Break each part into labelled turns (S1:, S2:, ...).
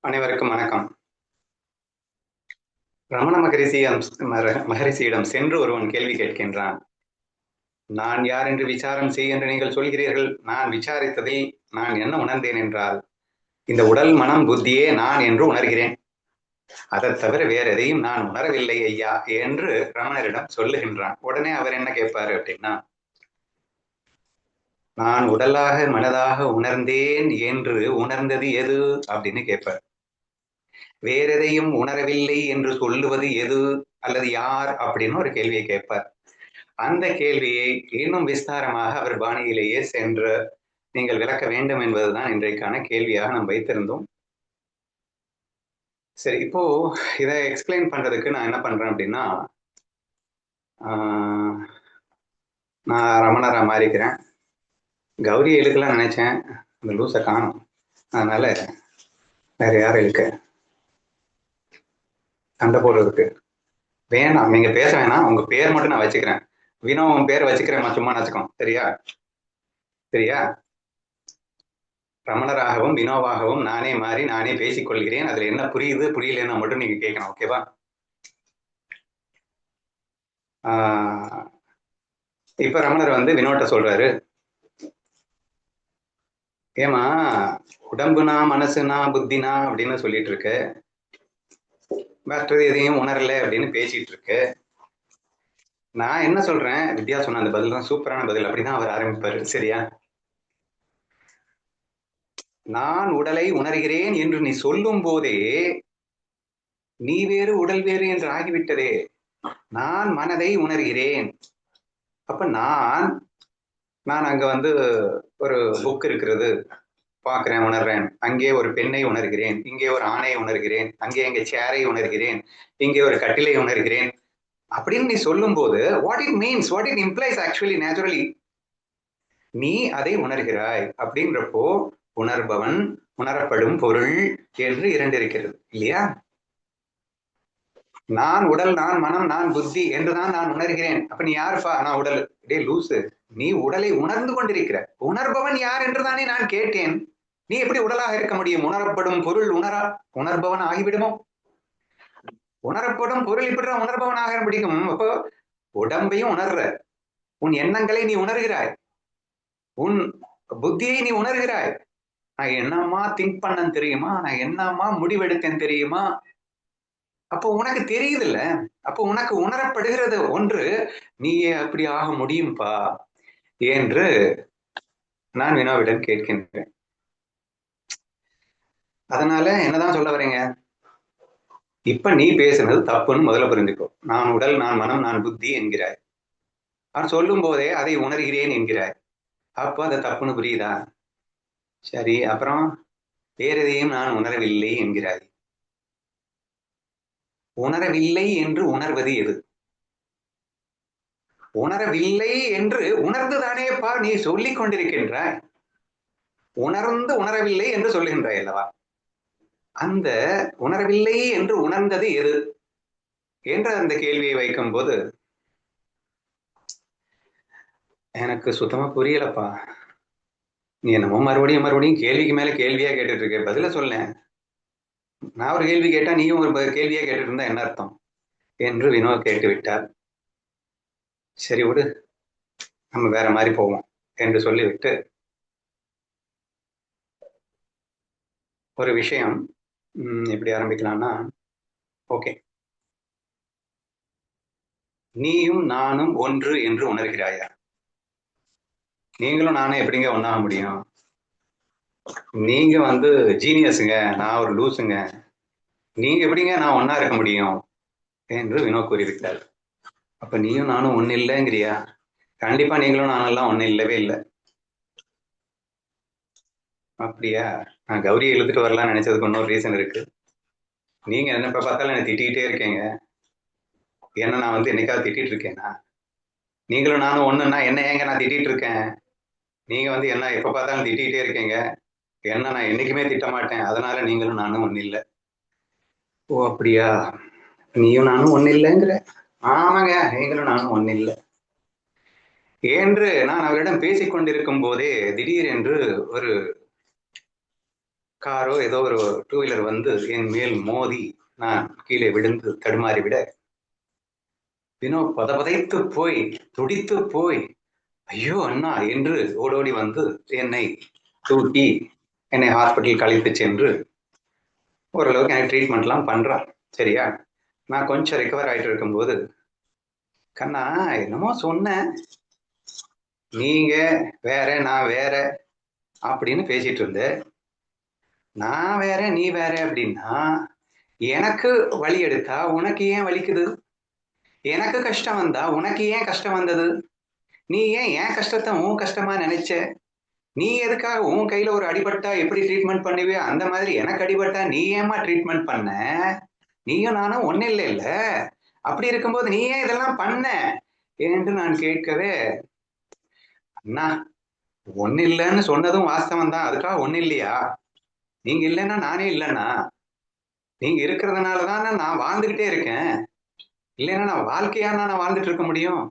S1: அனைவருக்கும் வணக்கம். ரமண மகரிஷியிடம் சென்று ஒருவன் கேள்வி கேட்கின்றான். நான் யார் என்று விசாரம் செய் என்று நீங்கள் சொல்கிறீர்கள். நான் விசாரித்ததில் நான் என்ன உணர்ந்தேன் என்றால், இந்த உடல், மனம், புத்தியே நான் என்று உணர்கிறேன். அதைத் தவிர வேற எதையும் நான் உணரவில்லை ஐயா என்று ரமணரிடம் சொல்லுகின்றான். உடனே அவர் என்ன கேட்பாரு அப்படின்னா, நான் உடலாக மனதாக உணர்ந்தேன் என்று உணர்ந்தது எது அப்படின்னு கேட்பார். வேற எதையும் உணரவில்லை என்று சொல்லுவது எது அல்லது யார் அப்படின்னு ஒரு கேள்வியை கேட்பார். அந்த கேள்வியை இன்னும் விஸ்தாரமாக அவர் பாணியிலேயே சென்று நீங்கள் விளக்க வேண்டும் என்பதுதான் இன்றைக்கான கேள்வியாக நாம் வைத்திருந்தோம். சரி, இப்போ இதை எக்ஸ்பிளைன் பண்றதுக்கு நான் என்ன பண்றேன் அப்படின்னா, நான் ரமணரா மாறிக்கிறேன். கௌரி இழுக்கலாம் நினைச்சேன், அந்த லூஸை காணும். அதனால வேற யாரும் இழுக்க சண்டை போடுறது இருக்கு. வேணாம், நீங்க பேச வேணாம். உங்க பேர் மட்டும் நான் வச்சுக்கிறேன். வினோ உன் பேர் வச்சுக்கிறேன், சும்மா நினைச்சுக்கோ. சரியா சரியா ரமணராகவும் வினோவாகவும் நானே மாறி நானே பேசிக் கொள்கிறேன். அதுல என்ன புரியுது புரியலன்னா மட்டும் நீங்க கேட்கணும். ஓகேவா? இப்ப ரமணர் வந்து வினோட்ட சொல்றாரு, ஏமா உடம்புனா மனசுனா புத்தினா அப்படின்னு சொல்லிட்டு இருக்கு, மற்றது எதையும் உணரல அப்படின்னு பேசிட்டு இருக்கு. நான் என்ன சொல்றேன், வித்யா சொன்ன அந்த பதில் தான் சூப்பரான பதில். அப்படிதான் அவர் ஆரம்பிப்பாரு. சரியா? நான் உடலை உணர்கிறேன் என்று நீ சொல்லும் போதே நீ வேறு உடல் வேறு என்று ஆகிவிட்டதே. நான் மனதை உணர்கிறேன். அப்ப நான் அங்க வந்து ஒரு புக் இருக்கிறது பார்க்கிறேன், உணர்றேன். அங்கே ஒரு பெண்ணை உணர்கிறேன், இங்கே ஒரு ஆணை உணர்கிறேன், அங்கே எங்க சேரை உணர்கிறேன், இங்கே ஒரு கட்டிலை உணர்கிறேன் அப்படின்னு நீ சொல்லும் போது what it means, what it implies actually naturally, நீ அதை உணர்கிறாய். அப்படின்றப்போ உணர்பவன், உணரப்படும் பொருள் என்று இரண்டு இருக்கிறது இல்லையா? நான் உடல், நான் மனம், நான் புத்தி என்றுதான் நான் உணர்கிறேன். அப்ப நீ யாருப்பா? நான் உடல். டே லூசு, நீ உடலை உணர்ந்து கொண்டிருக்கிற. உணர்பவன் யார் என்றுதானே நான் கேட்டேன். நீ எப்படி உடலாக இருக்க முடியும்? உணரப்படும் பொருள் உணர்பவன் ஆகிவிடுமோ? உணரப்படும் பொருள் இப்படிதான் உணர்பவனாக முடியும். அப்போ உடம்பையும் உணர்ற, உன் எண்ணங்களை நீ உணர்கிறாய், உன் புத்தியை நீ உணர்கிறாய். நான் என்னமா திங்க் பண்ணேன் தெரியுமா, நான் என்னமா முடிவெடுத்தேன் தெரியுமா. அப்போ உனக்கு தெரியுது இல்ல, அப்போ உனக்கு உணரப்படுகிறது ஒன்று. நீ அப்படி ஆக முடியும்பா என்று நான் வினாவிடம் கேட்கின்றேன். அதனால என்னதான் சொல்ல வரீங்க, இப்ப நீ பேசுனது தப்புன்னு முதல்ல புரிஞ்சுக்கோ. நான் உடல், நான் மனம், நான் புத்தி என்கிறாய். நான் சொல்லும் போதே அதை உணர்கிறேன் என்கிறாய். அப்போ அது தப்புன்னு புரியுதா? சரி, அப்புறம் வேற எதையும் நான் உணரவில்லை என்கிறாய். உணரவில்லை என்று உணர்வது எது? உணரவில்லை என்று உணர்ந்துதானேப்பா நீ சொல்லிக் கொண்டிருக்கின்றாய். உணர்ந்து உணரவில்லை என்று சொல்லுகின்றாய் அல்லவா? அந்த உணரவில்லை என்று உணர்ந்தது எது என்ற அந்த கேள்வியை வைக்கும் போது எனக்கு சுத்தமா புரியலப்பா. நீ என்னமோ மறுபடியும் மறுபடியும் கேள்விக்கு மேல கேள்வியா கேட்டுட்டு இருக்க, பதில சொல்ல. நான் ஒரு கேள்வி கேட்டா நீயும் ஒரு கேள்வியா கேட்டுட்டு இருந்தா என்ன அர்த்தம் என்று வினோ கேட்டு விட்டார். சரி விடு, நம்ம வேற மாதிரி போவோம் என்று சொல்லிவிட்டு ஒரு விஷயம் எப்படி ஆரம்பிக்கலாம்னா, ஓகே, நீயும் நானும் ஒன்று என்று உணர்கிறாயா? நீங்களும் நானும் எப்படிங்க ஒண்ணாக முடியும்? நீங்க வந்து ஜீனியஸுங்க, நான் ஒரு லூசுங்க. நீங்க எப்படிங்க நான் ஒன்னா இருக்க முடியும் என்று வினோ கூறிவிட்டார். அப்ப நீயும் நானும் ஒண்ணு இல்லைங்கிறியா? கண்டிப்பா நீங்களும் நானும் எல்லாம் ஒண்ணு இல்லவே இல்லை. அப்படியா? நான் கௌரியை இழுத்துட்டு வரலாம்னு நினைச்சதுக்கு இன்னொரு ரீசன் இருக்கு. நீங்க என்ன எப்ப பார்த்தாலும் என்ன திட்டிகிட்டே இருக்கீங்க. என்ன நான் வந்து என்னைக்காவது திட்டிட்டு இருக்கேனா? நீங்களும் நானும் ஒண்ணுன்னா என்ன ஏங்க நான் திட்டிட்டு இருக்கேன்? நீங்க வந்து என்ன எப்ப பார்த்தாலும் திட்டிகிட்டே இருக்கீங்க. என்ன நான் என்னைக்குமே திட்ட மாட்டேன். அதனால நீங்களும் நானும் ஒண்ணு இல்லை. ஓ அப்படியா? நீயும் நானும் ஒண்ணு இல்லைங்கிற? ஆமாங்க, நீங்களும் நானும் ஒண்ணு இல்லை என்று நான் அவரிடம் பேசிக் கொண்டிருக்கும் போதே திடீரென்று ஒரு காரோ ஏதோ ஒரு டூ வீலர் வந்து என் மேல் மோதி நான் கீழே விழுந்து தடுமாறி விட வினோ பதபதைத்து போய் துடித்து போய் ஐயோ அண்ணா என்று ஓடோடி வந்து என்னை தூக்கி என்னை ஹாஸ்பிட்டல் கழித்து சென்று ஓரளவுக்கு எனக்கு ட்ரீட்மெண்ட்லாம் பண்றான். சரியா? நான் கொஞ்சம் ரெக்கவர் ஆயிட்டு இருக்கும்போது கண்ணா என்னமோ சொன்னேன், நீங்க வேற நான் வேற அப்படின்னு பேசிட்டு இருந்த. நான் வேற நீ வேற அப்படின்னா எனக்கு வலி எடுத்தா உனக்கு ஏன் வலிக்குது? எனக்கு கஷ்டம் வந்தா உனக்கு ஏன் கஷ்டம் வந்தது? நீ ஏன் என் கஷ்டத்தை உன் கஷ்டமா நினைச்ச? நீ எதுக்காக உன் கையில ஒரு அடிபட்டா எப்படி ட்ரீட்மெண்ட் பண்ணுவியோ அந்த மாதிரி எனக்கு அடிபட்டா நீ ஏமா ட்ரீட்மெண்ட் பண்ண? நீயும் நானும் ஒண்ணு இல்லை இல்ல. அப்படி இருக்கும்போது நீ ஏன் இதெல்லாம் பண்ண என்று நான் கேட்கவே, அண்ணா ஒண்ணு இல்லைன்னு சொன்னதும் வாஸ்தவம் தான், அதுக்காக ஒண்ணு இல்லையா? நீங்க இல்லைன்னா நானே இல்லைண்ணா. நீங்க இருக்கிறதுனாலதானே நான் வாழ்ந்துகிட்டே இருக்கேன். இல்லைன்னா நான் வாழ்க்கையானா நான் வாழ்ந்துட்டு இருக்க முடியும்?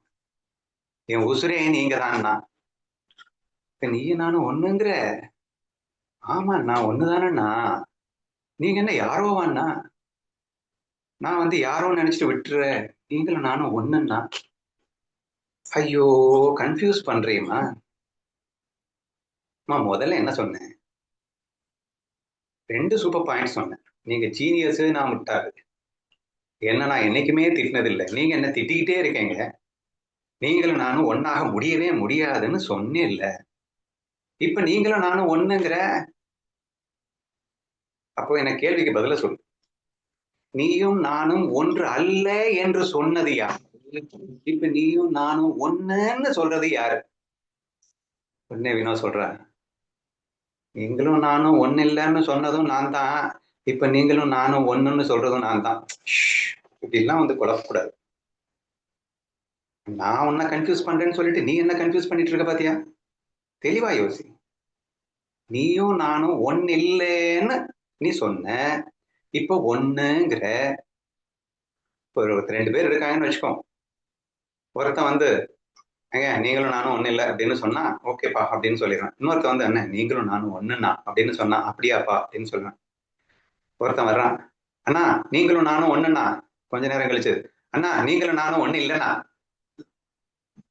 S1: என் உசுரே நீங்க தான்ண்ணா. நீயும் நானும் ஒண்ணுங்கிற? ஆமா நான் ஒண்ணுதானண்ணா. நீங்க என்ன யாரோவாண்ணா? நான் வந்து யாரோன்னு நினைச்சிட்டு விட்டுற. நீங்களும் நானும் ஒண்ணுண்ணா. ஐயோ கன்ஃபியூஸ் பண்றேம்மா. முதல்ல என்ன சொன்னேன்? 2 சூப்பர் பாயிண்ட் சொன்னேன். நீங்க ஜீனியஸ், நான் முட்டாள். என்ன நான் என்னைக்குமே திட்டினதில்லை. நீங்க என்ன திட்டிக்கிட்டே இருக்கீங்க. நீங்களும் நானும் ஒன்னாக முடியவே முடியாதுன்னு சொன்னே இல்ல. இப்ப நீங்களும் நானும் ஒண்ணுங்கிற. அப்போ என்ன கேள்விக்கு பதில சொல்லு. நீயும் நானும் ஒன்று அல்ல என்று சொன்னது யார்? இப்ப நீயும் நானும் ஒண்ணுன்னு சொல்றது யாரு? உடனே வினோ சொல்ற, நீங்களும் நானும் ஒண்ணு இல்லைன்னு சொன்னதும் நான் தான். இப்ப நீங்களும் நானும் ஒண்ணுன்னு சொல்றதும் நான் தான். இப்படிலாம் வந்து குழப்பக்கூடாது. நான் உன்னை கன்ஃபியூஸ் பண்றேன்னு சொல்லிட்டு நீ என்ன கன்ஃபியூஸ் பண்ணிட்டு இருக்க பாத்தியா? தெளிவா யோசி. நீயும் நானும் ஒன்னு இல்லைன்னு நீ சொன்ன. இப்ப ஒண்ணுங்கிற. ஒரு 2 பேர் இருக்காங்கன்னு வச்சுக்கோ. ஒருத்தன் வந்து ஏங்க நீங்களும் நானும் ஒண்ணு இல்லை அப்படின்னு சொன்னா ஓகேப்பா அப்படின்னு சொல்லிடுவேன். இன்னொருத்தன் வந்து என்ன நீங்களும் நானும் ஒண்ணுண்ணா அப்படின்னு சொன்னா அப்படியாப்பா அப்படின்னு சொல்லுவேன். ஒருத்தன் வர்றான், அண்ணா நீங்களும் நானும் ஒண்ணுண்ணா. கொஞ்ச நேரம் கழிச்சு, அண்ணா நீங்களும் நானும் ஒண்ணு இல்லைண்ணா.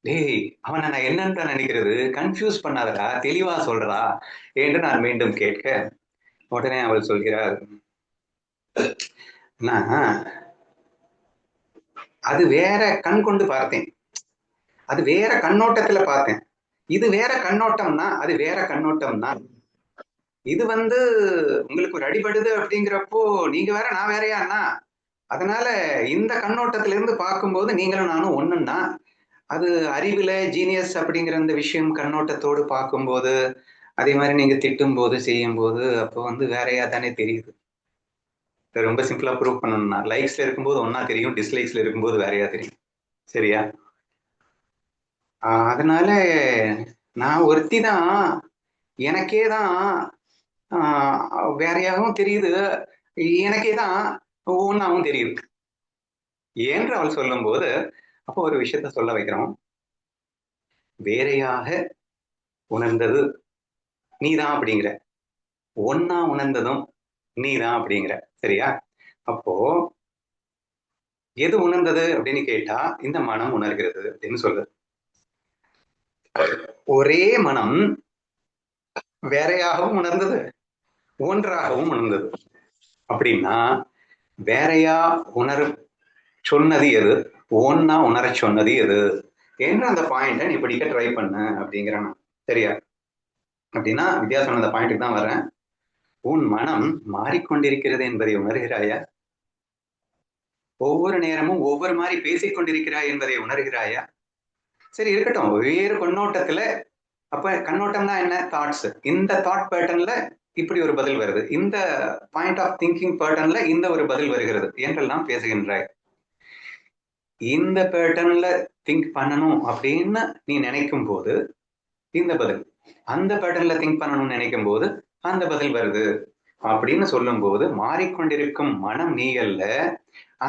S1: டேய் அவனை நான் என்னன்ற நினைக்கிறது? கன்ஃபியூஸ் பண்ணாதடா, தெளிவா சொல்றா என்று நான் மீண்டும் கேட்க, உடனே அவள் சொல்கிறார், அது வேற கண் கொண்டு பார்த்தேன், அது வேற கண்ணோட்டத்துல பார்த்தேன். இது வேற கண்ணோட்டம்னா அது வேற கண்ணோட்டம்னா. இது வந்து உங்களுக்கு ஒரு அடிபடுது அப்படிங்கிறப்போ நீங்க வேற நான் வேறையாண்ணா. அதனால இந்த கண்ணோட்டத்துல இருந்து பார்க்கும்போது நீங்களும் நானும் ஒண்ணுன்னா, அது அறிவுல ஜீனியஸ் அப்படிங்கிற அந்த விஷயம் கண்ணோட்டத்தோடு பார்க்கும்போது, அதே மாதிரி நீங்க திட்டும் போது செய்யும் போது அப்போ வந்து வேறையா தானே தெரியுது. ரொம்ப சிம்பிளா ப்ரூவ் பண்ணணும்னா லைக்ஸ்ல இருக்கும்போது ஒன்னா தெரியும், டிஸ்லைக்ஸ்ல இருக்கும்போது வேறையா தெரியும். சரியா? அதனால நான் ஒருத்தி தான், எனக்கே தான் வேறையாகவும் தெரியுது, எனக்கே தான் ஒன்னாவும் தெரியுது என்று அவள் சொல்லும் போது அப்போ ஒரு விஷயத்த சொல்ல வைக்கிறோம். வேறையாக உணர்ந்தது நீதான் அப்படிங்கிற, ஒன்னா உணர்ந்ததும் நீதான் அப்படிங்கிற. சரியா? அப்போ எது உணர்ந்தது அப்படின்னு கேட்டா இந்த மனம் உணர்கிறது அப்படின்னு சொல்றது. ஒரே மனம் வேறையாகவும் உணர்ந்தது, ஒன்றாகவும் உணர்ந்தது. அப்படின்னா வேறையா உணர சொன்னது எது, ஒன்னா உணர சொன்னது எது என்று அந்த பாயிண்ட நீ படிக்க ட்ரை பண்ண அப்படிங்கிறான். சரியா? அப்படின்னா வித்தியாசம் அந்த பாயிண்ட்டுக்கு தான் வர்றேன். உன் மனம் மாறிக்கொண்டிருக்கிறது என்பதை உணர்கிறாயா? ஒவ்வொரு நேரமும் ஒவ்வொரு மாதிரி பேசிக் கொண்டிருக்கிறாய் என்பதை உணர்கிறாயா? சரி இருக்கட்டும், வேறு கண்ணோட்டத்துல. அப்ப கண்ணோட்டம்னா என்ன? தாட்ஸ். இந்த தாட் பேட்டர்ன்ல இப்படி ஒரு பதில் வருது, இந்த பாயிண்ட் ஆஃப் திங்கிங் பேட்டர்ன்ல இந்த ஒரு பதில் வருகிறது என்றெல்லாம் பேசுகின்றாய். இந்த பேட்டர்ன்ல திங்க் பண்ணணும் அப்படின்னு நீ நினைக்கும் போது இந்த பதில், அந்த பேட்டர்ன்ல திங்க் பண்ணணும்னு நினைக்கும் போது அந்த பதில் வருது அப்படின்னு சொல்லும் போது மாறிக்கொண்டிருக்கும் மனம் நீ அல்ல,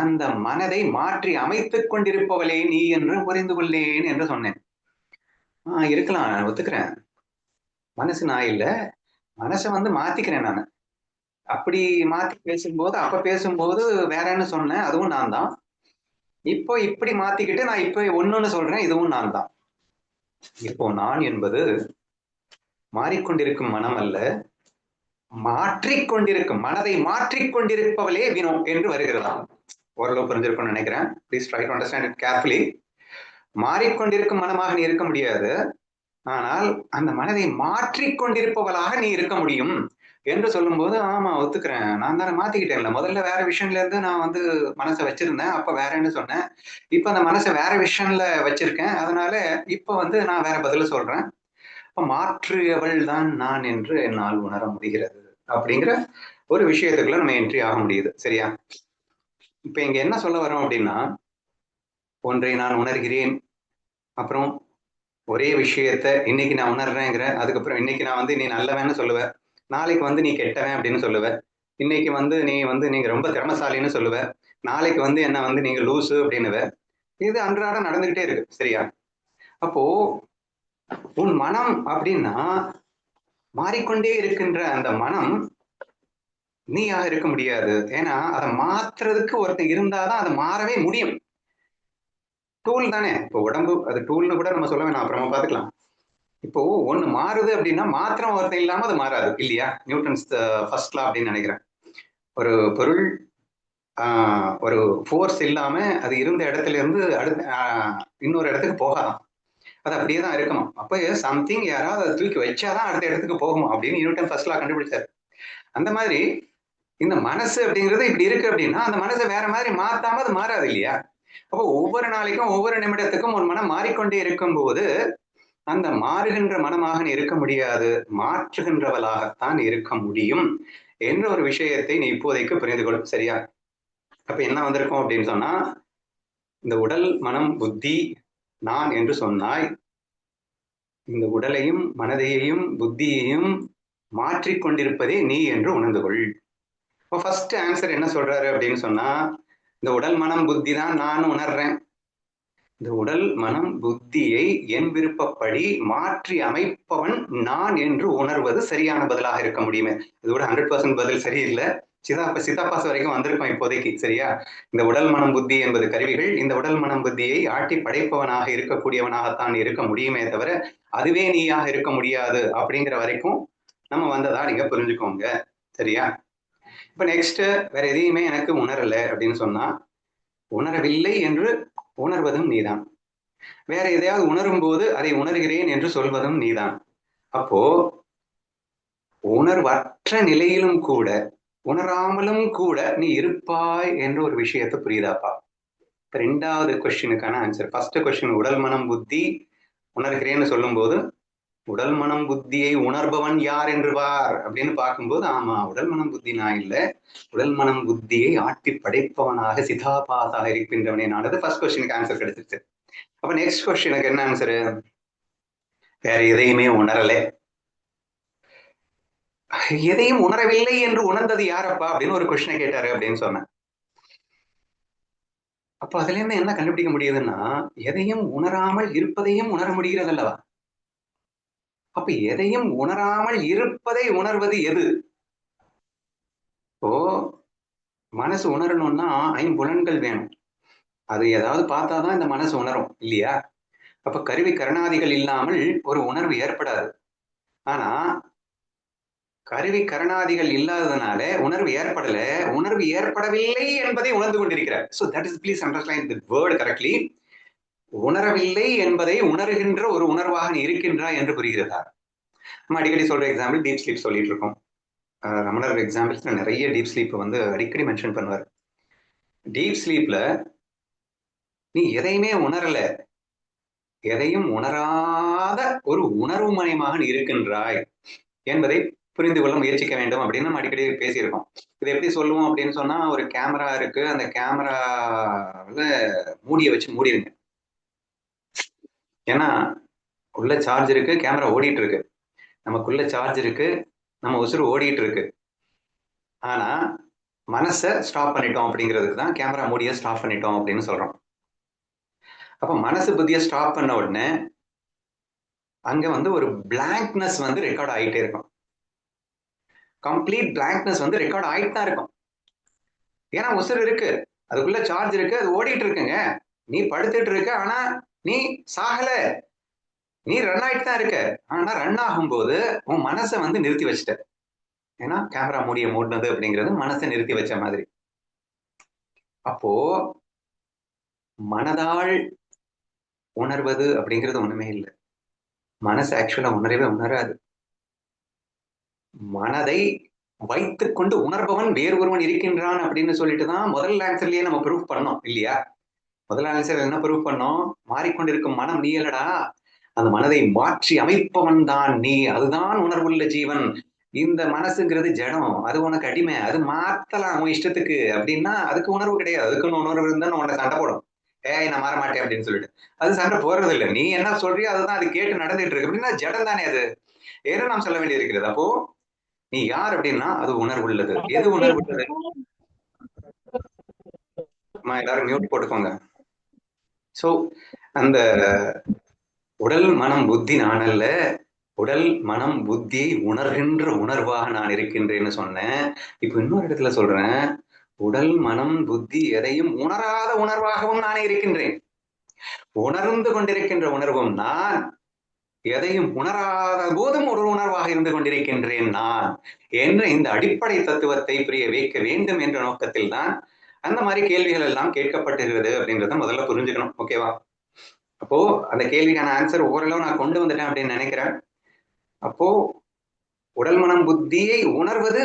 S1: அந்த மனதை மாற்றி அமைத்துக் கொண்டிருப்பவளே நீ என்று புரிந்து கொள்ளேன் என்று சொன்னேன். இருக்கலாம், ஒத்துக்கிறேன். மனசு நான் இல்ல, மனசை வந்து மாத்திக்கிறேன் நான். அப்படி மாத்தி பேசும்போது அப்ப பேசும்போது வேறன்னு சொன்னேன், அதுவும் நான் தான். இப்போ இப்படி மாத்திக்கிட்டு நான் இப்ப ஒண்ணுன்னு சொல்றேன், இதுவும் நான் தான். இப்போ நான் என்பது மாறிக்கொண்டிருக்கும் மனம் அல்ல, மாற்றிக்கொண்டிருக்கும் மனதை மாற்றிக்கொண்டிருப்பவளே வினோ என்று வருகிறதா. ஓரளவு புரிஞ்சிருக்கும்னு நினைக்கிறேன். Please try to understand it carefully. மாறிக்கொண்டிருக்கும் மனமாக நீ இருக்க முடியாது, ஆனால் அந்த மனதை மாற்றிக்கொண்டிருப்பவளாக நீ இருக்க முடியும் என்று சொல்லும்போது, ஆமா ஒத்துக்கிறேன், நான் தானே மாத்திக்கிட்டேன்ல. முதல்ல வேற விஷயம்ல இருந்து நான் வந்து மனசை வச்சிருந்தேன், அப்ப வேறன்னு சொன்னேன். இப்ப அந்த மனசை வேற விஷயம்ல வச்சிருக்கேன், அதனால இப்ப வந்து நான் வேற பதில சொல்றேன். இப்ப மாற்றியவள் தான் நான் என்று என்னால் உணர முடிகிறது அப்படிங்கிற ஒரு விஷயத்துக்குள்ள நம்ம என்ட்ரி ஆக முடியுது. சரியா? இப்ப இங்க என்ன சொல்ல வரோம் அப்படின்னா, ஒன்றை நான் உணர்கிறேன், அப்புறம் ஒரே விஷயத்த இன்னைக்கு நான் உணர்றேங்கிற, அதுக்கப்புறம் இன்னைக்கு நான் வந்து நீ நல்லவன்னு சொல்லுவேன், நாளைக்கு வந்து நீ கெட்டவன் அப்படின்னு சொல்லுவேன், இன்னைக்கு வந்து நீங்க ரொம்ப திறமசாலின்னு சொல்லுவ, நாளைக்கு வந்து என்ன வந்து நீங்க லூசு அப்படின்னுவ. இது அன்றாடம் நடந்துகிட்டே இருக்கு. சரியா? அப்போ உன் மனம் அப்படின்னா மாறிக்கொண்டே இருக்கின்ற அந்த மனம் நீயாக இருக்க முடியாது. ஏன்னா அதை மாத்துறதுக்கு ஒருத்தன் இருந்தாதான் அதை மாறவே முடியும். டூல் தானே. இப்போ உடம்பு அது டூல்னு கூட நம்ம சொல்ல வேணாம், அப்புறமா பாத்துக்கலாம். இப்போ ஒண்ணு மாறுது அப்படின்னா மாத்திரம் ஒருத்தன் இல்லாம அது மாறாது இல்லையா? நியூட்டன்ஸ் ஃபர்ஸ்ட் லா அப்படின்னு நினைக்கிறேன். ஒரு பொருள் ஒரு ஃபோர்ஸ் இல்லாம அது இருந்த இடத்துல இருந்து அடுத்த இன்னொரு இடத்துக்கு போகாதான், அது அப்படியே தான் இருக்கணும். அப்ப சம்திங் யாராவது அதை தூக்கி வச்சாதான் அடுத்த இடத்துக்கு போகும் அப்படின்னு நியூட்டன் ஃபர்ஸ்ட் லா கண்டுபிடிச்சாரு. அந்த மாதிரி இந்த மனசு அப்படிங்கிறது இப்படி இருக்கு அப்படின்னா அந்த மனசை வேற மாதிரி மாத்தாம அது மாறாது இல்லையா? அப்போ ஒவ்வொரு நாளைக்கும் ஒவ்வொரு நிமிடத்துக்கும் ஒரு மனம் மாறிக்கொண்டே இருக்கும் போது அந்த மாறுகின்ற மனமாக நீ இருக்க முடியாது, மாற்றுகின்றவளாகத்தான் இருக்க முடியும் என்ற ஒரு விஷயத்தை நீ இப்போதைக்கு புரிந்து கொள். சரியா? அப்ப என்ன வந்திருக்கும் அப்படின்னு சொன்னா, இந்த உடல் மனம் புத்தி நான் என்று சொன்னாய், இந்த உடலையும் மனதையையும் புத்தியையும் மாற்றிக்கொண்டிருப்பதே நீ என்று உணர்ந்து கொள். இப்போ ஃபர்ஸ்ட் ஆன்சர் என்ன சொல்றாரு அப்படின்னு சொன்னா, இந்த உடல் மனம் புத்தி தான் நான் உணர்றேன், இந்த உடல் மனம் புத்தியை என் விருப்பப்படி மாற்றி அமைப்பவன் நான் என்று உணர்வது சரியான பதிலாக இருக்க முடியுமே. இதோட 100% பதில் சரியில்லை. சிதாபாஸ் வரைக்கும் வந்திருக்கோம் இப்போதைக்கு. சரியா? இந்த உடல் மனம் புத்தி என்பது கருவிகள், இந்த உடல் மனம் புத்தியை ஆட்டி படைப்பவனாக இருக்கக்கூடியவனாகத்தான் இருக்க முடியுமே தவிர அதுவே நீயாக இருக்க முடியாது அப்படிங்கிற வரைக்கும் நம்ம வந்ததா நீங்க புரிஞ்சுக்கோங்க. சரியா? இப்ப நெக்ஸ்ட் வேற எதையுமே எனக்கு உணரல அப்படின்னு சொன்னா, உணரவில்லை என்று உணர்வதும் நீதான். வேற எதையாவது உணரும் போது அதை உணர்கிறேன் என்று சொல்வதும் நீதான். அப்போ உணர்வற்ற நிலையிலும் கூட உணராமலும் கூட நீ இருப்பாய் என்ற ஒரு விஷயத்தை புரியுதாப்பா? ரெண்டாவது கொஸ்டினுக்கான ஆன்சர். ஃபர்ஸ்ட் கொஸ்டின் உடல் மனம் புத்தி உணர்கிறேன்னு சொல்லும் போது உடல் மனம் புத்தியை உணர்பவன் யார் என்று பார் அப்படின்னு பார்க்கும்போது, ஆமா உடல் மனம் புத்தி நான் இல்லை, உடல் மனம் புத்தியை ஆட்டி படைப்பவனாக சிதாபாசாக இருக்கின்றவனே நானது. ஃபர்ஸ்ட் கொஸ்டினுக்கு ஆன்சர் கிடைச்சிருச்சு. அப்ப நெக்ஸ்ட் கொஸ்டினுக்கு என்ன ஆன்சரு? வேற எதையுமே உணரல, எதையும் உணரவில்லை என்று உணர்ந்தது யாரப்பா அப்படின்னு ஒரு கொஸ்டினை கேட்டாரு அப்படின்னு சொன்னேன். அப்ப அதுல இருந்து என்ன கண்டுபிடிக்க முடியுதுன்னா, எதையும் உணராமல் இருப்பதையும் உணர முடிகிறது அல்லவா? அப்ப எதையும் உணராமல் இருப்பதை உணர்வது எது? இப்போ மனசு உணரணும்னா ஐம்புலன்கள் வேணும். அது ஏதாவது பார்த்தாதான் இந்த மனசு உணரும் இல்லையா? அப்ப கருவி கரணாதிகள் இல்லாமல் ஒரு உணர்வு ஏற்படாது. ஆனா கருவி கரணாதிகள் இல்லாததுனால உணர்வு ஏற்படல, உணர்வு ஏற்படவில்லை என்பதை உணர்ந்து கொண்டிருக்கிறார். So that is, please underline the word correctly. உணரவில்லை என்பதை உணர்கின்ற ஒரு உணர்வாக நீ இருக்கின்றாய் என்று புரிகிறதா? நம்ம அடிக்கடி சொல்ற எக்ஸாம்பிள் டீப் ஸ்லீப் சொல்லிட்டு இருக்கோம். ரமணர் எக்ஸாம்பிள்ஸ்ல நிறைய டீப் ஸ்லீப் வந்து அடிக்கடி மென்ஷன் பண்ணுவார். டீப் ஸ்லீப்ல நீ எதையுமே உணரல, எதையும் உணராத ஒரு உணர்வு மயமாக நீ இருக்கின்றாய் என்பதை புரிந்து கொள்ள முயற்சிக்க வேண்டும் அப்படின்னு நம்ம அடிக்கடி பேசியிருக்கோம். இது எப்படி சொல்லுவோம் அப்படின்னு சொன்னா, ஒரு கேமரா இருக்கு, அந்த கேமராவில் மூடியை வச்சு மூடிடுங்க. ஏன்னா உள்ள சார்ஜ் இருக்கு, கேமரா ஓடிட்டு இருக்கு, நமக்குள்ள சார்ஜ் இருக்கு, நம்ம உசுறு ஓடிட்டு இருக்கு. ஆனா மனசை ஸ்டாப் பண்ணிட்டோம் அப்படிங்கிறதுக்கு தான் கேமரா மூடியை ஸ்டாப் பண்ணிட்டோம் அப்படின்னு சொல்றோம். அப்ப மனசு புத்தியை ஸ்டாப் பண்ண உடனே அங்க வந்து ஒரு பிளாங்க்னஸ் வந்து ரெக்கார்ட் ஆகிட்டே இருக்கும். கம்ப்ளீட் பிளாங்க்னஸ் வந்து ரெக்கார்ட் ஆயிட்டு தான் இருக்கும். ஏன்னா உசுறு இருக்கு, அதுக்குள்ள சார்ஜ் இருக்கு, அது ஓடிட்டு இருக்குங்க. நீ படுத்துட்டு இருக்க, ஆனா நீ சாகல, நீ ரன் ஆயிட்டு தான் இருக்க. ஆனா ரன் ஆகும்போது உன் மனசை வந்து நிறுத்தி வச்சுட்ட. ஏன்னா கேமரா மூடிய மூடினது அப்படிங்கிறது மனசை நிறுத்தி வச்ச மாதிரி. அப்போ மனதால் உணர்வது அப்படிங்கிறது ஒண்ணுமே இல்லை. மனசு ஆக்சுவலா உணரவே உணராது. மனதை வைத்துக் கொண்டு உணர்பவன் வேறு ஒருவன் இருக்கின்றான் அப்படின்னு சொல்லிட்டு தான் முதல் ஆன்சர்லயே நம்ம ப்ரூவ் பண்ணோம் இல்லையா? முதல் ஆன்சர் என்ன ப்ரூவ் பண்ணோம்? மாறிக்கொண்டிருக்கும் மனம் நீ அல்லடா, அந்த மனதை மாற்றி அமைப்பவன் தான் நீ, அதுதான் உணர்வுள்ள ஜீவன். இந்த மனசுங்கிறது ஜடம், அது உனக்கு அடிமை, அது மாத்தலாம் உன் இஷ்டத்துக்கு அப்படின்னா அதுக்கு உணர்வு கிடையாது. அதுக்குன்னு உணர்வு இருந்தா உன்னை சண்டை போடும். ஏய் நான் மாற மாட்டேன் அப்படின்னு சொல்லிட்டு அது சண்டை போறது இல்லை. நீ என்ன சொல்றியோ அதுதான் அது கேட்டு நடந்துட்டு இருக்கு அப்படின்னா ஜடம் தானே அது. ஏன்னா நாம் சொல்ல வேண்டி இருக்கிறது. அப்போ நீ யார் அப்படின்னா அது உணர்வுள்ளது. எது உணர்வுள்ளது? எல்லாரும் மியூட் போட்டுக்கோங்க. சோ அந்த உடல் மனம் புத்தி நான் அல்ல, உடல் மனம் புத்தியை உணர்கின்ற உணர்வாக நான் இருக்கின்றேன்னு சொன்னேன். இப்ப இன்னொரு இடத்துல சொல்றேன், உடல் மனம் புத்தி எதையும் உணராத உணர்வாகவும் நானே இருக்கின்றேன். உணர்ந்து கொண்டிருக்கின்ற உணர்வும் நான், எதையும் உணராத போதும் ஒரு உணர்வாக இருந்து கொண்டிருக்கின்றேன் நான் என்ற இந்த அடிப்படை தத்துவத்தை புரிய வைக்க வேண்டும் என்ற நோக்கத்தில் தான் அந்த மாதிரி கேள்விகள் எல்லாம் கேட்கப்பட்டிருக்கிறது அப்படின்றத முதல்ல புரிஞ்சுக்கணும். ஓகேவா? அப்போ அந்த கேள்விக்கான ஆன்சர் ஓரளவு நான் கொண்டு வந்துட்டேன் அப்படின்னு நினைக்கிறேன். அப்போ உடல் மனம் புத்தியை உணர்வது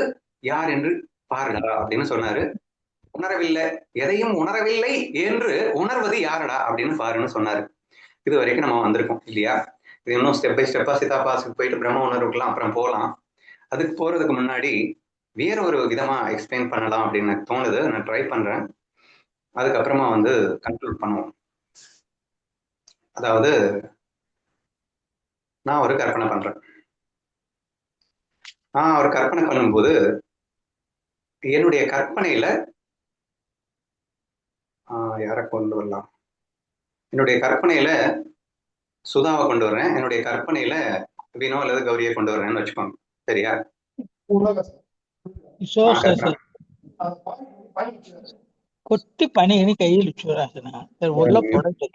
S1: யார் என்று பாருடா அப்படின்னு சொன்னாரு. உணரவில்லை, எதையும் உணரவில்லை என்று உணர்வது யாரடா அப்படின்னு பாருன்னு சொன்னாரு. இது வரைக்கும் நம்ம வந்திருக்கோம் இல்லையா? இது இன்னும் ஸ்டெப் பை ஸ்டெப்பா சிதாபாசுக்கு போயிட்டு பிரம்ம உணர்வுக்கெல்லாம் அப்புறம் போகலாம். அதுக்கு போறதுக்கு முன்னாடி வேற ஒரு விதமா எக்ஸ்பிளைன் பண்ணலாம் அப்படின்னு எனக்கு தோணுது. நான் ட்ரை பண்றேன். அதுக்கப்புறமா வந்து கன்க்ளூட் பண்ணுவோம். அதாவது நான் ஒரு கற்பனை பண்றேன். ஒரு கற்பனை பண்ணும்போது என்னுடைய கற்பனையில யாரை கொண்டு வரலாம்? என்னுடைய கற்பனையில சுதாவை கொண்டு வர்றேன், என்னுடைய கற்பனையில வினோ அல்லது கௌரியை கொண்டு வர்றேன்னு வச்சுக்கோங்க. சரியா?
S2: కొట్టి పనిని కయ్యిలు చూడాల్సిన ఊర్లో పొడవు.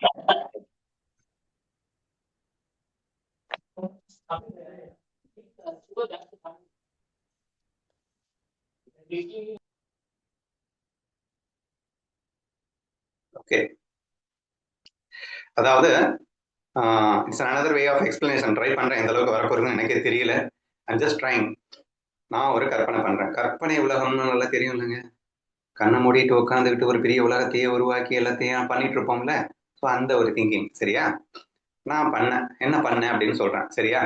S1: ஓகே, அதாவது it's another way of explanation. Try பண்றேன், எந்த அளவுக்கு வரப்போறதுன்னு எனக்கே தெரியல. I'm just trying. நான் ஒரு கற்பனை பண்றேன். கற்பனை உலகம்னு நல்லா தெரியும் இல்லைங்க? கண்ணை மூடிட்டு உட்காந்துக்கிட்டு ஒரு பெரிய உலகத்தையே உருவாக்கி எல்லாத்தையும் பண்ணிட்டு இருப்போம்ல. ஸோ அந்த ஒரு திங்கிங். சரியா? நான் பண்ணேன், என்ன பண்ணேன் அப்படின்னு சொல்றேன். சரியா?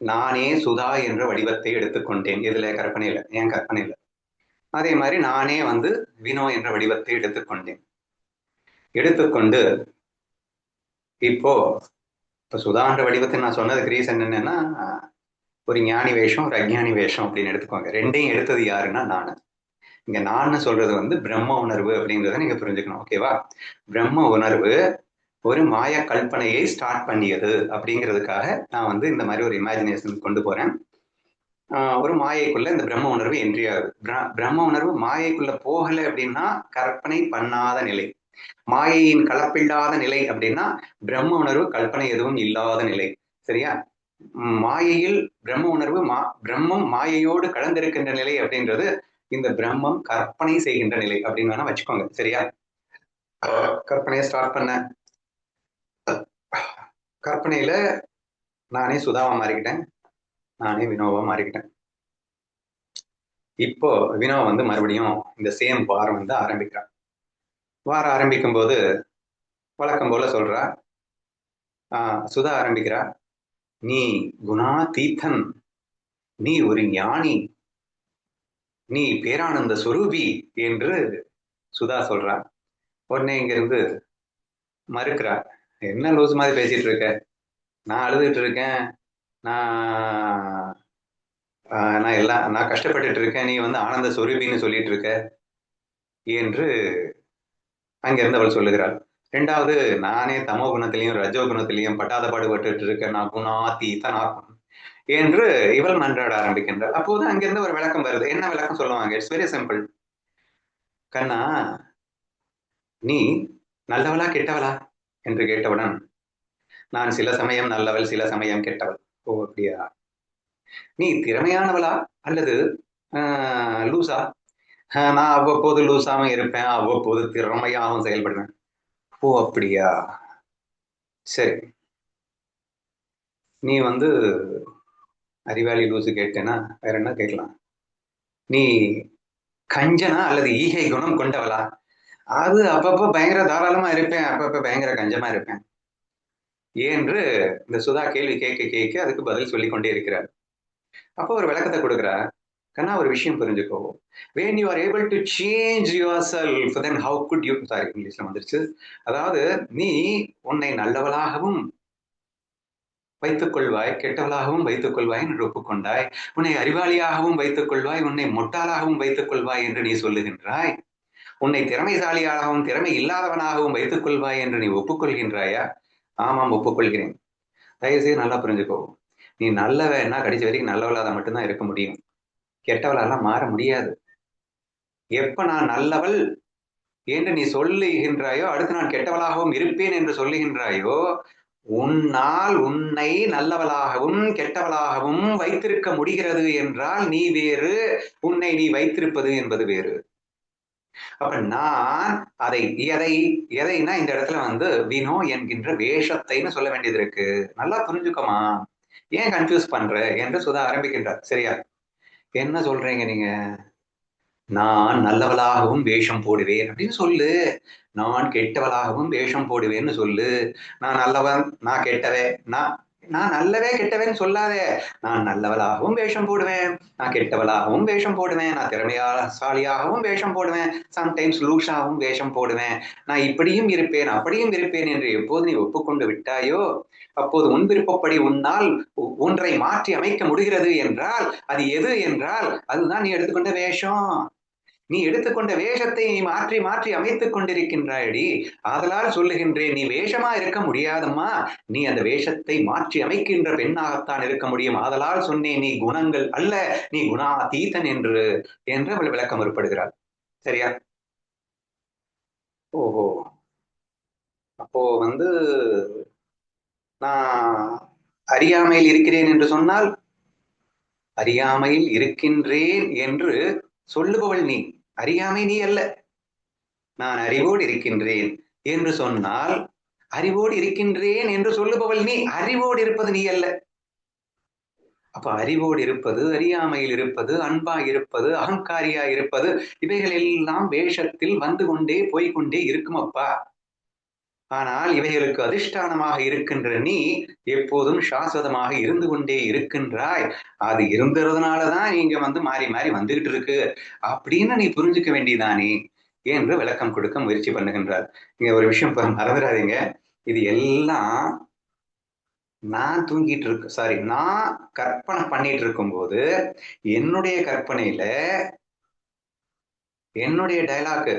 S1: நானே சுதா என்ற வடிவத்தை எடுத்துக்கொண்டேன். இதுல கற்பனையில, என் கற்பனையில. அதே மாதிரி நானே வந்து வினோ என்ற வடிவத்தை எடுத்துக்கொண்டேன். எடுத்துக்கொண்டு இப்போ சுதான்ற வடிவத்தை நான் சொன்னதுக்கு ரீசன் என்னன்னா, ஒரு ஞானி வேஷம், ஒரு அஜ்ஞானி வேஷம் அப்படின்னு எடுத்துக்கோங்க. ரெண்டையும் எடுத்தது யாருன்னா நானு. இங்க நான் சொல்றது வந்து பிரம்ம உணர்வு அப்படிங்கிறத நீங்க புரிஞ்சுக்கணும். ஓகேவா? பிரம்ம உணர்வு ஒரு மாய கல்பனையை ஸ்டார்ட் பண்ணியது அப்படிங்கிறதுக்காக நான் வந்து இந்த மாதிரி ஒரு இமேஜினேஷன் கொண்டு போறேன். ஒரு மாயைக்குள்ள இந்த பிரம்ம உணர்வு என்ட்ரி ஆகுது. பிரம்ம உணர்வு மாயைக்குள்ள போகலை அப்படின்னா கற்பனை பண்ணாத நிலை. மாயையின் கலப்பில்லாத நிலை அப்படின்னா பிரம்ம உணர்வு கல்பனை எதுவும் இல்லாத நிலை. சரியா? மாயையில் பிரம்ம உணர்வு பிரம்மம் மாயையோடு கலந்திருக்கின்ற நிலை அப்படின்றது இந்த பிரம்மம் கற்பனை செய்கின்ற நிலை அப்படின்னு வேணா வச்சுக்கோங்க. சரியா? கற்பனையை ஸ்டார்ட் பண்ண கற்பனையில நானே சுதாவா மாறிக்கிட்டேன், நானே வினோவா மாறிக்கிட்டேன். இப்போ வினோ வந்து மறுபடியும் இந்த சேம் வாரம் வந்து ஆரம்பிக்கிறான். வாரம் ஆரம்பிக்கும் போது வழக்கம் போல சொல்றா, சுதா ஆரம்பிக்கிறா, நீ குணாதீதன், நீ ஒரு ஞானி, நீ பேரானந்த சுரூபி என்று சுதா சொல்றா. உடனே இங்க இருந்து மறுக்கிறா, என்ன லூஸ் மாதிரி பேசிட்டு இருக்க, நான் அழுதுட்டு இருக்கேன், நான் கஷ்டப்பட்டுட்டு இருக்கேன், நீ வந்து ஆனந்த சொரூபின்னு சொல்லிட்டு இருக்க என்று அங்கிருந்து அவள் சொல்லுகிறாள். ரெண்டாவது, நானே தமோ குணத்திலையும் ரஜோ குணத்திலையும் பட்டாத பாடுபட்டு இருக்கேன், நான் குணாதீதன் ஆத்மன் என்று இவள் மன்றாட ஆரம்பிக்கின்றார். அப்போது அங்கிருந்து ஒரு விளக்கம் வருது. என்ன விளக்கம் சொல்லுவாங்க? It's very simple. கண்ணா, நீ நல்லவளா கெட்டவளா என்று கேட்டவுடன், நான் சில சமயம் நல்லவள், சில சமயம் கெட்டவள். ஓ அப்படியா? நீ திறமையானவளா அல்லது லூசா? நான் அவ்வப்போது லூசாவும் இருப்பேன், அவ்வப்போது திறமையாகவும் செயல்படுவேன். ஓ அப்படியா? சரி, நீ வந்து அறிவாளி லூசு கேட்டேன்னா வேற என்ன கேட்கலாம்? நீ கஞ்சனா அல்லது ஈகை குணம் கொண்டவளா? அது அப்பப்ப பயங்கர தாராளமா இருப்பேன், அப்பப்ப பயங்கர கஞ்சமா இருப்பேன் என்று இந்த சுதா கேள்வி கேட்க கேட்க அதுக்கு பதில் சொல்லிக் கொண்டே இருக்கிறார். அப்போ ஒரு விளக்கத்தை கொடுக்கிறார். கண்ணா, ஒரு விஷயம் புரிஞ்சுக்கோ. when you are able to change yourself, then how could you, sorry இங்கிலீஷ்ல வந்துருச்சு. அதாவது நீ உன்னை நல்லவளாகவும் வைத்துக் கொள்வாய், கெட்டவளாகவும் வைத்துக் கொள்வாய் என்று ஒப்புக்கொண்டாய். உன்னை அறிவாளியாகவும் வைத்துக் கொள்வாய், உன்னை முட்டாளாகவும் வைத்துக் கொள்வாய் என்று நீ சொல்லுகின்றாய். உன்னை திறமைசாலியாகவும் திறமை இல்லாதவனாகவும் வைத்துக் கொள்வாய் என்று நீ ஒப்புக்கொள்கின்றாயா? ஆமாம், ஒப்புக்கொள்கிறேன். தயவுசெய்து நல்லா புரிஞ்சுக்கோ. நீ நல்லவன்னா கடைசி வரைக்கும் நல்லவளாக மட்டும்தான் இருக்க முடியும், கெட்டவளாலாம் மாற முடியாது. எப்ப நான் நல்லவள் என்று நீ சொல்லுகின்றாயோ, அடுத்து நான் கெட்டவளாகவும் இருப்பேன் என்று சொல்லுகின்றாயோ, உன்னால் உன்னை நல்லவளாகவும் கெட்டவளாகவும் வைத்திருக்க முடிகிறது என்றால் நீ வேறு, உன்னை நீ வைத்திருப்பது என்பது வேறு. அப்ப நான் அதை எதைனா இந்த இடத்துல வந்து வினோ என்கின்ற வேஷத்தைன்னு சொல்ல வேண்டியது இருக்கு. நல்லா புரிஞ்சுக்கோமா, ஏன் கன்ஃபியூஸ் பண்ற என்று சுதா ஆரம்பிக்கின்றார். சரியா? என்ன சொல்றீங்க நீங்க? நான் நல்லவளாகவும் வேஷம் போடுவேன் அப்படின்னு சொல்லு, நான் கெட்டவளாகவும் வேஷம் போடுவேன்னு சொல்லு. நான் நல்லவன், நான் கெட்டவன், நான் நல்லவே கெட்டவன் சொல்லாதே. நான் நல்லவளாகவும் வேஷம் போடுவேன், நான் கெட்டவளாகவும் வேஷம் போடுவேன், நான் திறமையாசாலியாகவும் வேஷம் போடுவேன், சம்டைம்ஸ் லூஷாவும் வேஷம் போடுவேன், நான் இப்படியும் இருப்பேன் அப்படியும் இருப்பேன் என்று எப்போது நீ ஒப்புக்கொண்டு விட்டாயோ, அப்போது உன் விருப்பப்படி உன்னால் ஒன்றை மாற்றி அமைக்க முடிகிறது என்றால் அது எது என்றால் அதுதான் நீ எடுத்துக்கொண்ட வேஷம். நீ எடுத்துக்கொண்ட வேஷத்தை நீ மாற்றி மாற்றி அமைத்துக் கொண்டிருக்கின்றாயடி. ஆதலால் சொல்லுகின்றேன், நீ வேஷமா இருக்க முடியாதம்மா, நீ அந்த வேஷத்தை மாற்றி அமைக்கின்ற பெண்ணாகத்தான் இருக்க முடியும். ஆதலால் சொன்னேன், நீ குணங்கள் அல்ல, நீ குணாதீதன் என்று அவள் விளக்கம் ஏற்படுகிறாள். சரியா? ஓஹோ, அப்போ வந்து நான் அறியாமையில் இருக்கிறேன் என்று சொன்னால், அறியாமையில் இருக்கின்றேன் என்று சொல்லுபவள் நீ, அறியாமை நீ அல்ல. நான் அறிவோடு இருக்கின்றேன் என்று சொன்னால், அறிவோடு இருக்கின்றேன் என்று சொல்லுபவள் நீ, அறிவோடு இருப்பது நீ அல்ல. அப்ப அறிவோடு இருப்பது, அறியாமையில் இருப்பது, அன்பாய் இருப்பது, அகங்காரியா இருப்பது, இவைகள் எல்லாம் வேஷத்தில் வந்து கொண்டே போய்கொண்டே இருக்கும் அப்பா. ஆனால் இவைகளுக்கு அதிஷ்டானமாக இருக்கின்ற நீ எப்போதும் சாஸ்வதமாக இருந்து கொண்டே இருக்கின்றாய். அது இருந்ததுனாலதான் நீங்க வந்து மாறி மாறி வந்துகிட்டு இருக்கு அப்படின்னு நீ புரிஞ்சுக்க வேண்டியதானே என்று விளக்கம் கொடுக்க முயற்சி பண்ணுகின்றார். இங்க ஒரு விஷயம் மறந்துடாதீங்க, இது எல்லாம் நான் தூங்கிட்டு இருக்கு, சாரி, நான் கற்பனை பண்ணிட்டு இருக்கும் போது என்னுடைய கற்பனையில என்னுடைய டைலாக்,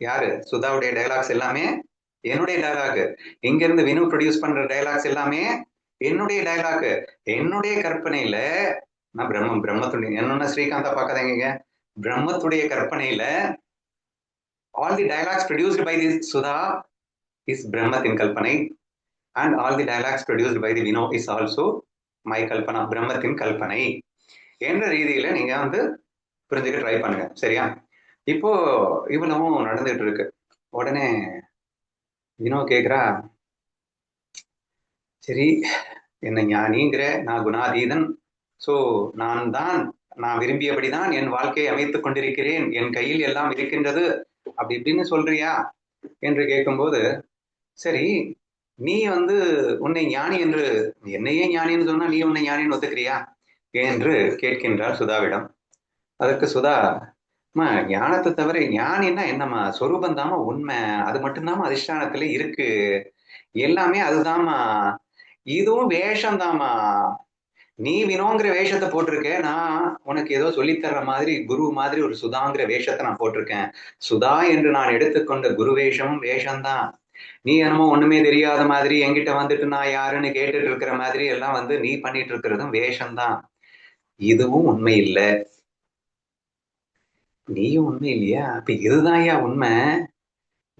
S1: யாரு சுதாவுடைய டைலாக்ஸ் எல்லாமே என்னுடைய டைலாக், இங்க இருந்து வினு ப்ரொடியூஸ் பண்ற டைலாக்ஸ் எல்லாமே என்னுடைய டைலாக். என்னுடைய கற்பனையில நான் பிரம்மத்துடைய என்னன்னா ஸ்ரீகாந்தா பார்க்காதீங்க, பிரம்மத்துடைய கற்பனையில all the dialogues produced by this Sudha is பிரம்மத்தின் கல்பனை, and all the dialogues produced by the Vino is also my Kalpana, பிரம்மத்தின் கல்பனை என்ற ரீதியில நீங்க வந்து புரிஞ்சுக்க ட்ரை பண்ணுங்க. சரியா? இப்போ இவ்வளவும் நடந்துட்டு இருக்கு. உடனே வினோ கேக்குறா, சரி என்ன ஞானிங்கிற, நான் குணாதீதன், சோ நான் விரும்பியபடிதான் என் வாழ்க்கையை அமைத்துக் கொண்டிருக்கிறேன், என் கையில் எல்லாம் இருக்கின்றது அப்படி இப்படின்னு சொல்றியா என்று கேட்கும்போது, சரி நீ வந்து உன்னை ஞானி என்று, என்னையே ஞானின்னு சொன்னா நீ உன்னை ஞானின்னு ஒத்துக்கிறியா என்று கேட்கின்றார் சுதாவிடம். அதற்கு சுதா, ஞானத்தை தவிர ஞானின்னா என்னம்மா, சொரூபந்தாமா உண்மை, அது மட்டும்தாமா அதிஷ்டானத்துல இருக்கு, எல்லாமே அதுதாம்மா, இதுவும் வேஷம்தாம்மா. நீ வினோங்கிற வேஷத்தை போட்டிருக்க, நான் உனக்கு ஏதோ சொல்லித்தர்ற மாதிரி குரு மாதிரி ஒரு சுதாங்கிற வேஷத்தை நான் போட்டிருக்கேன். சுதா என்று நான் எடுத்துக்கொண்ட குரு வேஷமும் வேஷம்தான். நீ என்னமோ ஒண்ணுமே தெரியாத மாதிரி என்கிட்ட வந்துட்டு நான் யாருன்னு கேட்டுட்டு இருக்கிற மாதிரி எல்லாம் வந்து நீ பண்ணிட்டு இருக்கிறதும் வேஷம்தான். இதுவும் உண்மை இல்ல, நீயும் உண்மை இல்லையா? அப்ப இதுதான் உண்மை.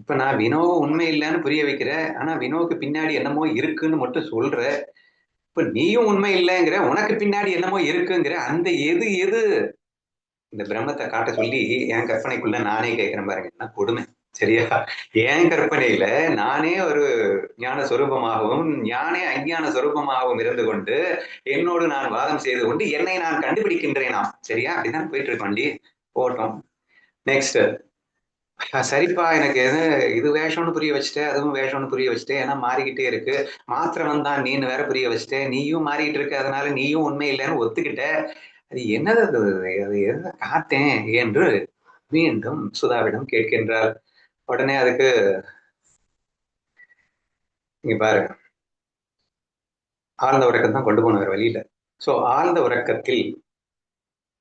S1: இப்ப நான் வினோவை உண்மை இல்லைன்னு புரிய வைக்கிற, ஆனா வினோவுக்கு பின்னாடி என்னமோ இருக்குன்னு மட்டும் சொல்ற. இப்ப நீயும் உண்மை இல்லைங்கிற, உனக்கு பின்னாடி என்னமோ இருக்குங்கிற, அந்த எது எது இந்த பிரம்மத்தை காட்ட சொல்லி என் கற்பனைக்குள்ள நானே கேட்கிறேன் பாருங்க, என்ன கொடுமை. சரியா? என் கற்பனையில நானே ஒரு ஞான சொரூபமாகவும் ஞானே அஞ்ஞான சொரூபமாகவும் இருந்து கொண்டு என்னோடு நான் வாதம் செய்து கொண்டு என்னை நான் கண்டுபிடிக்கின்றேனா? சரியா? அப்படிதான் போயிட்டு இருக்கோண்டி. போட்டோம். நெக்ஸ்ட். சரிப்பா, எனக்கு எது இது வேஷம்னு புரிய வச்சுட்டேன், அதுவும் வேஷம்னு புரிய வச்சுட்டேன், ஏன்னா மாறிக்கிட்டே இருக்கு. மாத்திரவன் தான் நீன்னு வேற புரிய வச்சுட்டேன், நீயும் மாறிட்டு இருக்க, அதனால நீயும் உண்மை இல்லைன்னு ஒத்துக்கிட்ட. அது என்னது அது? அது எதை காத்தேன் என்று மீண்டும் சுதாவிடம் கேட்கின்றார். உடனே அதுக்கு இங்க பாரு, ஆழ்ந்த உறக்கம் தான் கொண்டு போனவர் வழியில. சோ ஆழ்ந்த உறக்கத்தில்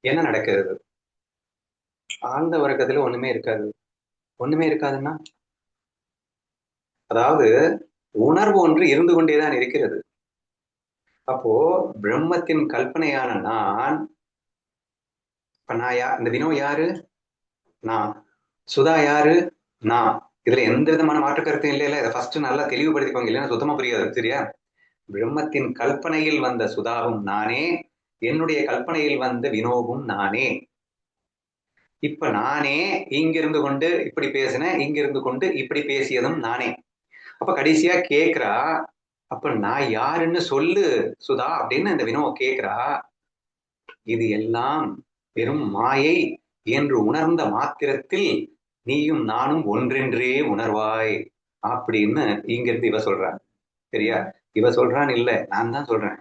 S1: என்ன நடக்கிறது? ஆழ்ந்த உறக்கத்துல ஒண்ணுமே இருக்காது. ஒண்ணுமே இருக்காதுன்னா, அதாவது உணர்வு ஒன்று இருந்து கொண்டேதான் இருக்கிறது. அப்போ பிரம்மத்தின் கல்பனையான நான், இப்ப நான் இந்த வினோ யாரு? நான். சுதா யாரு? நான். இதுல எந்த விதமான மாற்று கருத்தும் இல்லையில. இதை ஃபர்ஸ்ட் நல்லா தெளிவுபடுத்திக்கோங்க, இல்லைன்னா சுத்தமா புரியாது. சரியா? பிரம்மத்தின் கல்பனையில் வந்த சுதாவும் நானே, என்னுடைய கல்பனையில் வந்த வினோவும் நானே. இப்ப நானே இங்கிருந்து கொண்டு இப்படி பேசினேன், இங்கிருந்து கொண்டு இப்படி பேசியதும் நானே. அப்ப கடைசியா கேக்குறா, அப்ப நான் யாருன்னு சொல்லு சுதா அப்படின்னு இந்த வினோ கேக்குறா. இது எல்லாம் வெறும் மாயை என்று உணர்ந்த மாத்திரத்தில் நீயும் நானும் ஒன்றென்றே உணர்வாய் அப்படின்னு இங்கிருந்து இவ சொல்றான். சரியா? இவ சொல்றான்னு இல்ல, நான் தான் சொல்றேன்.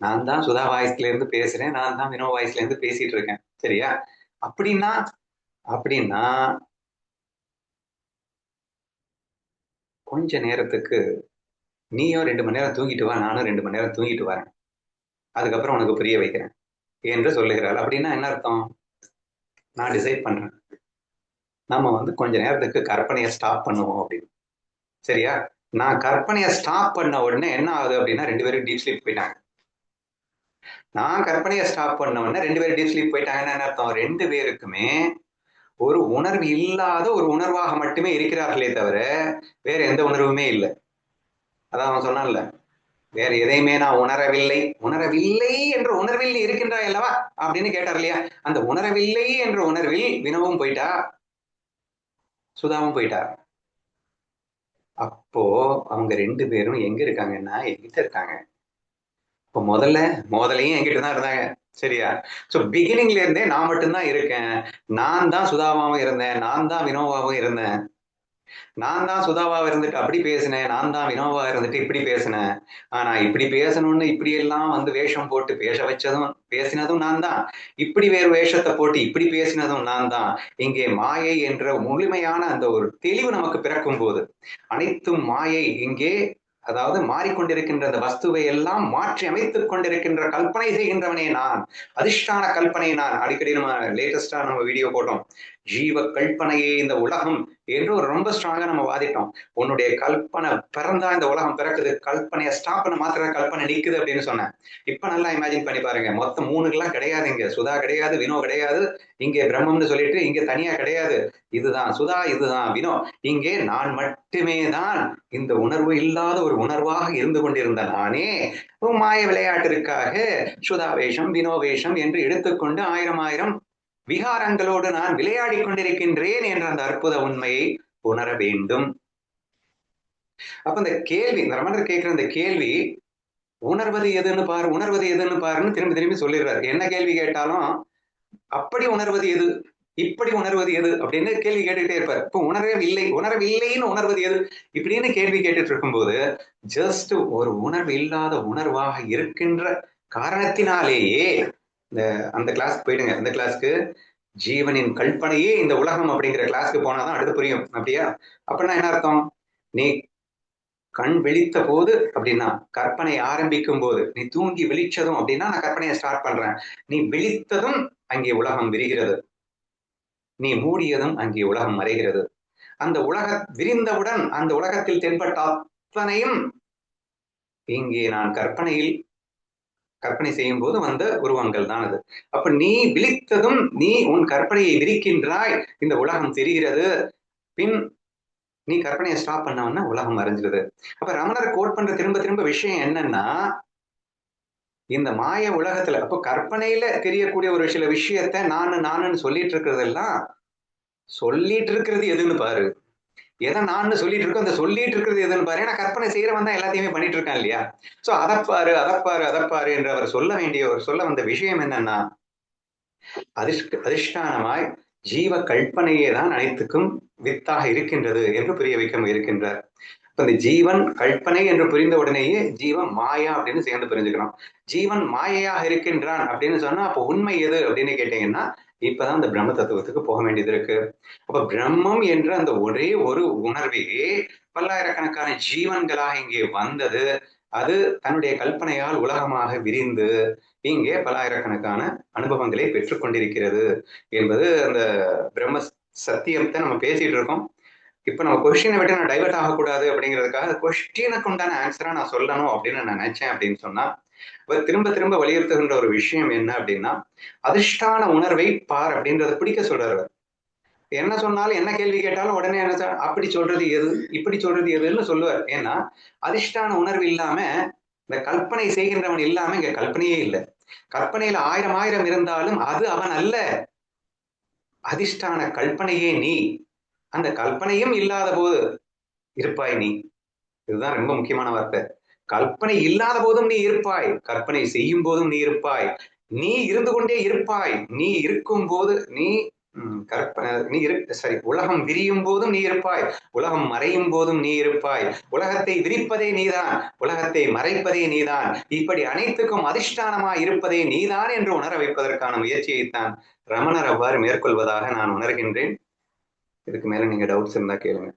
S1: நான் தான் சுதா வாய்ஸ்ல இருந்து பேசுறேன், நான் தான் வினோ வாய்ஸ்ல இருந்து பேசிட்டு இருக்கேன். சரியா? அப்படின்னா அப்படின்னா கொஞ்ச நேரத்துக்கு நீயும் 2 மணி நேரம் தூங்கிட்டு வா, நானும் 2 மணி நேரம் தூங்கிட்டு வரேன், அதுக்கப்புறம் உனக்கு புரிய வைக்கிறேன் என்று சொல்லுகிறாள். அப்படின்னா என்ன அர்த்தம்? நான் டிசைட் பண்றேன், நம்ம வந்து கொஞ்ச நேரத்துக்கு கற்பனையை ஸ்டாப் பண்ணுவோம் அப்படின்னு. சரியா? நான் கற்பனையை ஸ்டாப் பண்ண உடனே என்ன ஆகுது அப்படின்னா 2 பேரும் டீப் ஸ்லீப் போயிட்டாங்க. நான் கற்பனையை ஸ்டாப் பண்ண உடனே 2 பேரும் டீப் ஸ்லீப் போயிட்டாங்கன்னா என்ன அர்த்தம்? 2 பேருக்குமே ஒரு உணர்வு இல்லாத ஒரு உணர்வாக மட்டுமே இருக்கிறார்களே தவிர வேற எந்த உணர்வுமே இல்லை. அதான் அவன் சொன்னான்ல, வேற எதையுமே நான் உணரவில்லை. உணரவில்லை என்ற உணர்வில் நீ இருக்கின்றாய் அல்லவா அப்படின்னு கேட்டார் இல்லையா? அந்த உணரவில்லை என்ற உணர்வில் வினவும் போயிட்டா, சுதாவும் போயிட்டா. அப்போ அவங்க 2 பேரும் எங்க இருக்காங்கன்னா என்கிட்ட இருக்காங்க. இப்போ முதலையும் என்கிட்ட தான் இருந்தாங்க. சரியா? சோ பிகினிங்ல இருந்தே நான் மட்டும்தான் இருக்கேன். நான் தான் சுதாவாவும் இருந்தேன், நான் தான் வினோவாவும் இருந்தேன். நான் தான் சுதாவா இருந்துட்டு அப்படி பேசினேன், நான் தான் வினோவா இருந்துட்டு இப்படி பேசினேன். ஆனா இப்படி பேசணும்னு இப்படி எல்லாம் வந்து வேஷம் போட்டு பேசினதும் நான் தான். இப்படி வேறு வேஷத்தை போட்டு இப்படி பேசினதும் நான் தான். இங்கே மாயை என்ற முழுமையான அந்த ஒரு தெளிவு நமக்கு பிறக்கும் போது அனைத்தும் மாயை இங்கே, அதாவது மாறிக்கொண்டிருக்கின்ற அந்த வஸ்துவை எல்லாம் மாற்றி அமைத்துக் கொண்டிருக்கின்ற கல்பனை செய்கின்றவனே நான், அதிஷ்டான கல்பனை நான். அடிக்கடி நம்ம லேட்டஸ்டா நம்ம வீடியோ போட்டோம், ஜீவ கல்பனையே இந்த உலகம் என்று ஒரு ரொம்ப ஸ்ட்ராங்கா நம்ம வாதிட்டோம். உன்னுடைய கல்பனை பிறந்தா இந்த உலகம் பிறக்குது, கல்பனையை ஸ்டாப் பண்ண மாத்திர கல்பனை நிக்குது அப்படின்னு சொன்னேன். இப்ப நல்லா இமேஜின் பண்ணி பாருங்க, மொத்தம் 3 கிடையாது இங்க. சுதா கிடையாது, வினோ கிடையாது, இங்கே பிரம்மம்னு சொல்லிட்டு இங்க தனியா கிடையாது. இதுதான் சுதா, இதுதான் வினோ. இங்கே நான் மட்டுமே தான் இந்த உணர்வு இல்லாத ஒரு உணர்வாக இருந்து கொண்டிருந்த நானே மாய விளையாட்டிற்காக சுதா வேஷம் வினோ வேஷம் என்று எடுத்துக்கொண்டு 1000 விகாரங்களோடு நான் விளையாடி கொண்டிருக்கின்றேன் என்ற அந்த அற்புத உண்மையை உணர வேண்டும். அப்ப இந்த கேள்வி, இந்த ரமணர் கேட்கிற இந்த கேள்வி, உணர்வது எதுன்னு பாரு, உணர்வது எதுன்னு பாருன்னு திரும்பி திரும்பி சொல்லிடுறாரு. என்ன கேள்வி கேட்டாலும் அப்படி உணர்வது எது, இப்படி உணர்வது எது அப்படின்னு கேள்வி கேட்டுக்கிட்டே இருப்பார். இப்போ உணரவில்லைன்னு உணர்வது எது இப்படின்னு கேள்வி கேட்டுட்டு இருக்கும்போது ஜஸ்ட் ஒரு உணர்வு இல்லாத உணர்வாக இருக்கின்ற காரணத்தினாலேயே இந்த அந்த கிளாஸ்க்கு போயிடுங்க. இந்த கிளாஸ்க்கு ஜீவனின் கல்பனையே இந்த உலகம் அப்படிங்கிற கிளாஸ்க்கு போனாதான் அடுத்து புரியும். அப்படியா? அப்படின்னா என்ன அர்த்தம்? நீ கண் விழித்த போது அப்படின்னா கற்பனை ஆரம்பிக்கும் போது, நீ தூங்கி விழிச்சதும் அப்படின்னா நான் கற்பனையை ஸ்டார்ட் பண்றேன். நீ விழித்ததும் அங்கே உலகம் விரிகிறது, நீ மூடியதும் அங்கே உலகம் மறைகிறது. அந்த விரிந்தவுடன் அந்த உலகத்தில் தென்பட்ட அத்தனையும் இங்கே நான் கற்பனை செய்யும் போது வந்த உருவங்கள் தான் அது. அப்ப நீ விழித்ததும் நீ உன் கற்பனையை விரிக்கின்றாய், இந்த உலகம் தெரிகிறது. பின் நீ கற்பனையை ஸ்டாப் பண்ணவன்னா உலகம் மறைஞ்சிருது. அப்ப ரமணர் கோட் பண்ற திரும்ப திரும்ப விஷயம் என்னன்னா, இந்த மாய உலகத்துல அப்போ கற்பனையில தெரியக்கூடிய ஒரு சில விஷயத்த நானுன்னு சொல்லிட்டு இருக்கிறது எதுன்னு பாரு. எதை நான் சொல்லிட்டு இருக்கோம், அந்த சொல்லிட்டு இருக்கிறது எதுன்னு பாரு. ஏன்னா கற்பனை செய்யறவன் தான் எல்லாத்தையுமே பண்ணிட்டு இருக்கான் இல்லையா? சோ அதப்பாரு என்று அவர் சொல்ல வந்த விஷயம் என்னன்னா, அதிஷ்டானமாய் ஜீவ கல்பனையே தான் அனைத்துக்கும் வித்தாக இருக்கின்றது என்று புரிய வைக்க இருக்கின்றார். அந்த ஜீவன் கல்பனை என்று புரிந்த உடனேயே ஜீவன் மாயா அப்படின்னு சேர்ந்து புரிஞ்சுக்கணும். ஜீவன் மாயையாக இருக்கின்றான் அப்படின்னு சொன்னா அப்ப உண்மை எது அப்படின்னு கேட்டீங்கன்னா, இப்பதான் அந்த பிரம்ம தத்துவத்துக்கு போக வேண்டியது இருக்கு. அப்ப பிரம்மம் என்ற அந்த ஒரே ஒரு உணர்வே பல்லாயிரக்கணக்கான ஜீவன்களாக இங்கே வந்தது. அது தன்னுடைய கல்பனையால் உலகமாக விரிந்து இங்கே பல்லாயிரக்கணக்கான அனுபவங்களை பெற்றுக் கொண்டிருக்கிறது என்பது அந்த பிரம்ம சத்தியத்தை நம்ம பேசிட்டு இருக்கோம். இப்ப நம்ம கொஸ்டினை விட்டு நான் டைவர்ட் ஆகக்கூடாது அப்படிங்கிறதுக்காக கொஸ்டினுக்கு உண்டான ஆன்சரா நான் சொல்லணும் அப்படின்னு நான் நினைச்சேன் அப்படின்னு சொன்னா, திரும்ப திரும்ப வலியுறுத்துகின்ற ஒரு விஷயம் என்ன அப்படின்னா, அதிஷ்டான உணர்வை பார் அப்படின்றத பிடிக்க சொல்றாரு. என்ன சொன்னாலும் என்ன கேள்வி கேட்டாலும் உடனே என்ன அப்படி சொல்றது எது இப்படி சொல்றது எதுன்னு சொல்லுவார். ஏன்னா அதிஷ்டான உணர்வு இல்லாம இந்த கற்பனை செய்கின்றவன் இல்லாம இங்க கற்பனையே இல்லை. கற்பனையில ஆயிரம் இருந்தாலும் அது அவன் அல்ல, அதிஷ்டான கல்பனையே நீ. அந்த கல்பனையும் இல்லாத போது இருப்பாய் நீ. இதுதான் ரொம்ப முக்கியமான வார்த்தை. கற்பனை இல்லாத போதும் நீ இருப்பாய், கற்பனை செய்யும் போதும் நீ இருப்பாய், நீ இருந்து கொண்டே இருப்பாய். நீ இருக்கும் போது உலகம் விரியும் போதும் நீ இருப்பாய், உலகம் மறையும் போதும் நீ இருப்பாய். உலகத்தை விரிப்பதே நீதான், உலகத்தை மறைப்பதே நீதான். இப்படி அனைத்துக்கும் அதிஷ்டானமாய் இருப்பதே நீதான் என்று உணர வைப்பதற்கான முயற்சியைத்தான் ரமணர் அவ்வாறு மேற்கொள்வதாக நான் உணர்கின்றேன். இதுக்கு மேல நீங்க டவுட்ஸ் இருந்தா கேளுங்க.